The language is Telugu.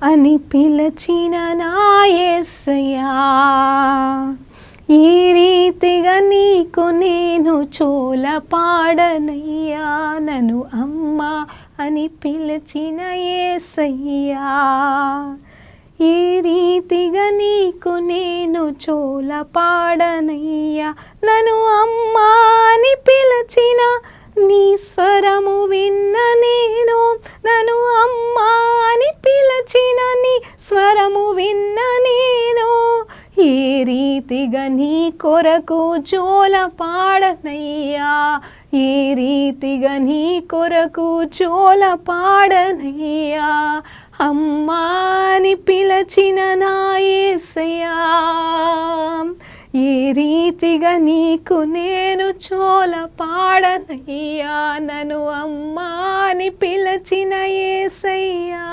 అని పిలచిన నా యేసయ్యా, ఈ రీతిగా నీకు నేను చోల పాడనయ్యా. నన్ను అమ్మా అని పిలిచిన యేసయ్యా, ఈ రీతిగా నీకు నేను చోల పాడనయ్యా. నన్ను అమ్మా అని పిలిచిన నీ స్వరము విన్న నేను, నన్ను అమ్మా అని పిలిచిన నీ స్వరము విన్న నేను, ఏ రీతిగా నీ కొరకు జోల పాడనయ్యా, ఏ రీతిగా నీ కొరకు జోల పాడనయ్యా. అమ్మా అని పిలిచిన నా యేసయ్యా, ఈ రీతిగా నీకు నేను చోల పాడనయ్యా. నన్ను అమ్మా అని పిలిచిన యేసయ్యా.